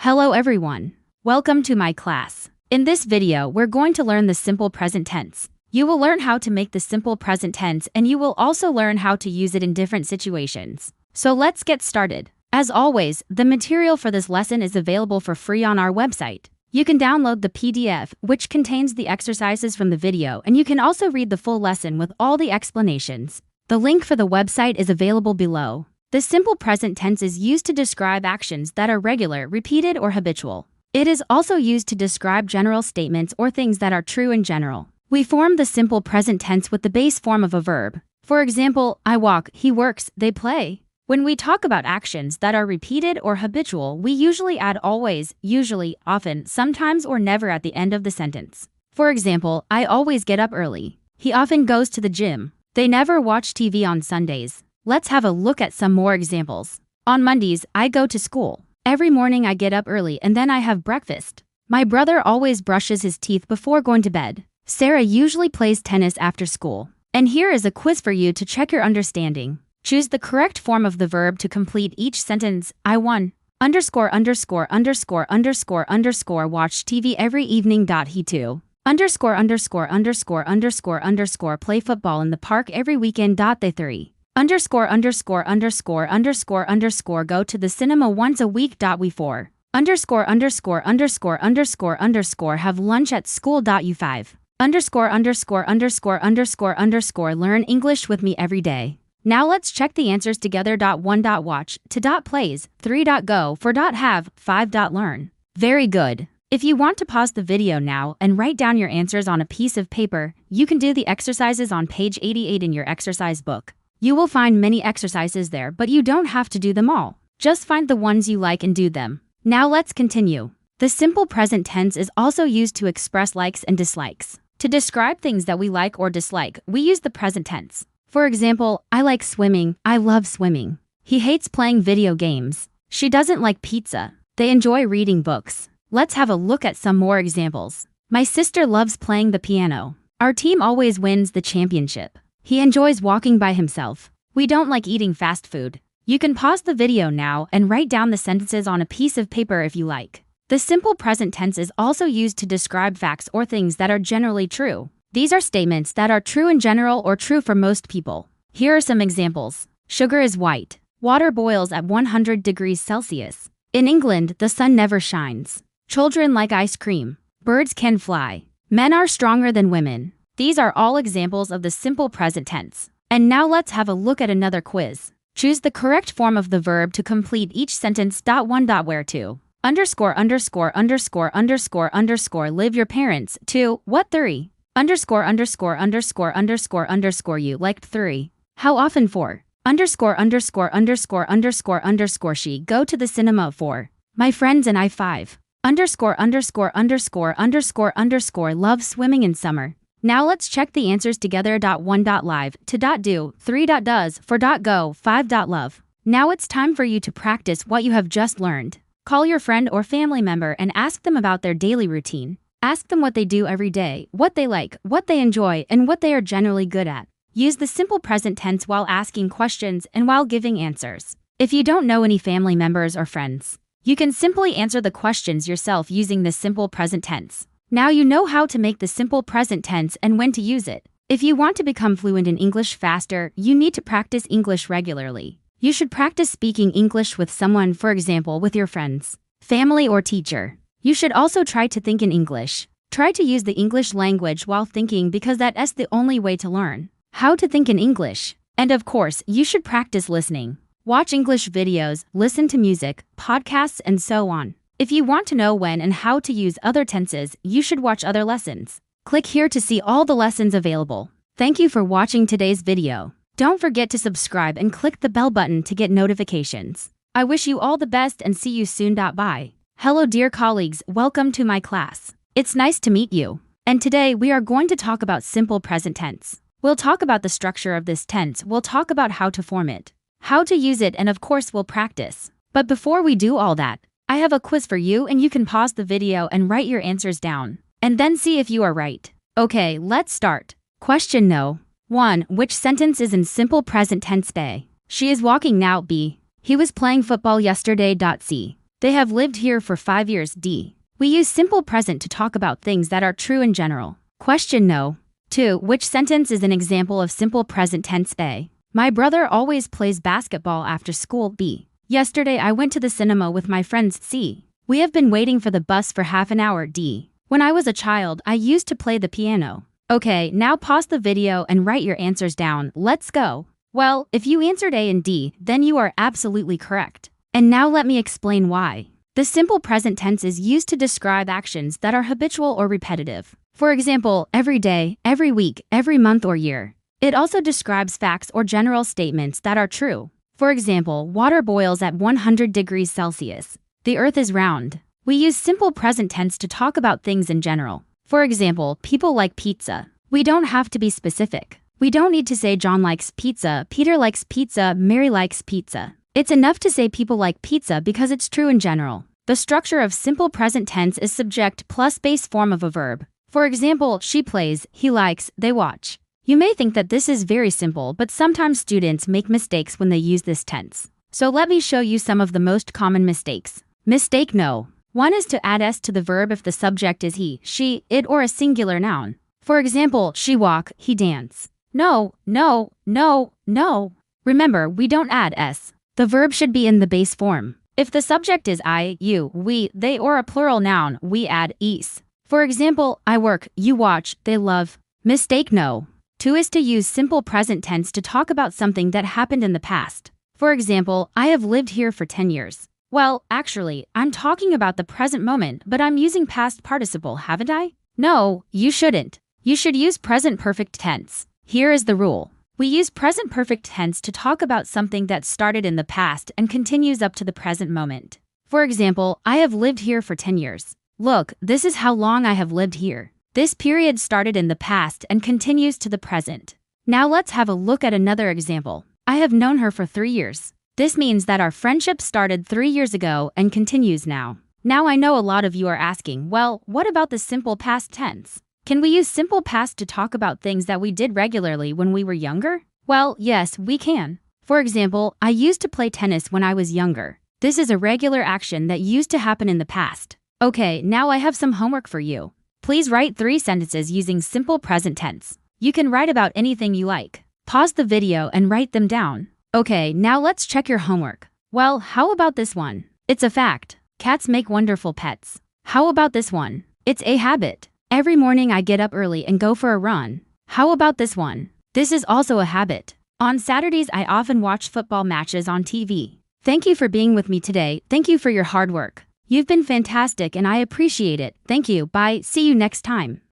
Hello everyone. Welcome to my class. In this video, we're going to learn the simple present tense. You will learn how to make the simple present tense and you will also learn how to use it in different situations. So let's get started. As always, the material for this lesson is available for free on our website. You can download the PDF, which contains the exercises from the video, and you can also read the full lesson with all the explanations. The link for the website is available below. The simple present tense is used to describe actions that are regular, repeated, or habitual. It is also used to describe general statements or things that are true in general. We form the simple present tense with the base form of a verb. For example, I walk, he works, they play. When we talk about actions that are repeated or habitual, we usually add always, usually, often, sometimes, or never at the end of the sentence. For example, I always get up early. He often goes to the gym. They never watch TV on Sundays. Let's have a look at some more examples. On Mondays, I go to school. Every morning I get up early and then I have breakfast. My brother always brushes his teeth before going to bed. Sarah usually plays tennis after school. And here is a quiz for you to check your understanding. Choose the correct form of the verb to complete each sentence. I won. Underscore underscore underscore underscore underscore watch TV every evening. He too. Underscore underscore underscore underscore underscore play football in the park every weekend. They three. Underscore underscore underscore underscore underscore go to the cinema once a week. We four. Underscore underscore underscore underscore underscore have lunch at school. You five. Underscore underscore underscore underscore underscore learn English with me every day. Now let's check the answers together. 1. Watch, 2. Plays, 3. Go, 4. Have, 5. Learn. Very good. If you want to pause the video now and write down your answers on a piece of paper, you can do the exercises on page 88 in your exercise book. You will find many exercises there, but you don't have to do them all. Just find the ones you like and do them. Now let's continue. The simple present tense is also used to express likes and dislikes. To describe things that we like or dislike, we use the present tense. For example, I like swimming. I love swimming. He hates playing video games. She doesn't like pizza. They enjoy reading books. Let's have a look at some more examples. My sister loves playing the piano. Our team always wins the championship. He enjoys walking by himself. We don't like eating fast food. You can pause the video now and write down the sentences on a piece of paper if you like. The simple present tense is also used to describe facts or things that are generally true. These are statements that are true in general or true for most people. Here are some examples. Sugar is white. Water boils at 100 degrees Celsius. In England, the sun never shines. Children like ice cream. Birds can fly. Men are stronger than women. These are all examples of the simple present tense. And now let's have a look at another quiz. Choose the correct form of the verb to complete each sentence. 1. Where to? Underscore underscore underscore underscore underscore live your parents. 2. What? 3. Underscore underscore underscore underscore underscore you liked. 3. How often? 4. Underscore underscore underscore underscore underscore she go to the cinema. 4. My friends and I. 5. Underscore underscore underscore underscore underscore love swimming in summer. Now let's check the answers together. 1. Live, 2. Do, 3. Does, 4. Go, 5. Love. Now it's time for you to practice what you have just learned. Call your friend or family member and ask them about their daily routine. Ask them what they do every day, what they like, what they enjoy, and what they are generally good at. Use the simple present tense while asking questions and while giving answers. If you don't know any family members or friends, you can simply answer the questions yourself using the simple present tense. Now you know how to make the simple present tense and when to use it. If you want to become fluent in English faster, you need to practice English regularly. You should practice speaking English with someone, for example, with your friends, family, or teacher. You should also try to think in English. Try to use the English language while thinking because that's the only way to learn how to think in English. And of course, you should practice listening. Watch English videos, listen to music, podcasts, and so on. If you want to know when and how to use other tenses, you should watch other lessons. Click here to see all the lessons available. Thank you for watching today's video. Don't forget to subscribe and click the bell button to get notifications. I wish you all the best and see you soon. Bye. Hello dear colleagues, welcome to my class. It's nice to meet you. And today we are going to talk about simple present tense. We'll talk about the structure of this tense, we'll talk about how to form it, how to use it, and of course we'll practice. But before we do all that, I have a quiz for you and you can pause the video and write your answers down. And then see if you are right. Okay, let's start. Question no. 1. Which sentence is in simple present tense? A. She is walking now. B. He was playing football yesterday. C. They have lived here for 5 years. D. We use simple present to talk about things that are true in general. Question no. 2. Which sentence is an example of simple present tense? A. My brother always plays basketball after school. B. Yesterday I went to the cinema with my friends. C. We have been waiting for the bus for half an hour. D. When I was a child, I used to play the piano. Okay, now pause the video and write your answers down. Let's go. Well, if you answered A and D, then you are absolutely correct. And now let me explain why. The simple present tense is used to describe actions that are habitual or repetitive. For example, every day, every week, every month or year. It also describes facts or general statements that are true. For example, water boils at 100 degrees Celsius. The earth is round. We use simple present tense to talk about things in general. For example, people like pizza. We don't have to be specific. We don't need to say John likes pizza, Peter likes pizza, Mary likes pizza. It's enough to say people like pizza because it's true in general. The structure of simple present tense is subject plus base form of a verb. For example, she plays, he likes, they watch. You may think that this is very simple, but sometimes students make mistakes when they use this tense. So let me show you some of the most common mistakes. Mistake no. One is to add s to the verb if the subject is he, she, it, or a singular noun. For example, she walk, he dance. No, no, no, no. Remember, we don't add s. The verb should be in the base form. If the subject is I, you, we, they, or a plural noun, we add is. For example, I work, you watch, they love. Mistake no. 2 is to use simple present tense to talk about something that happened in the past. For example, I have lived here for 10 years. Well, actually, I'm talking about the present moment, but I'm using past participle, haven't I? No, you shouldn't. You should use present perfect tense. Here is the rule. We use present perfect tense to talk about something that started in the past and continues up to the present moment. For example, I have lived here for 10 years. Look, this is how long I have lived here. This period started in the past and continues to the present. Now let's have a look at another example. I have known her for 3 years. This means that our friendship started 3 years ago and continues now. Now I know a lot of you are asking, well, what about the simple past tense? Can we use simple past to talk about things that we did regularly when we were younger? Well, yes, we can. For example, I used to play tennis when I was younger. This is a regular action that used to happen in the past. Okay, now I have some homework for you. Please write 3 sentences using simple present tense. You can write about anything you like. Pause the video and write them down. Okay, now let's check your homework. Well, how about this one? It's a fact. Cats make wonderful pets. How about this one? It's a habit. Every morning I get up early and go for a run. How about this one? This is also a habit. On Saturdays I often watch football matches on TV. Thank you for being with me today. Thank you for your hard work. You've been fantastic and I appreciate it. Thank you. Bye. See you next time.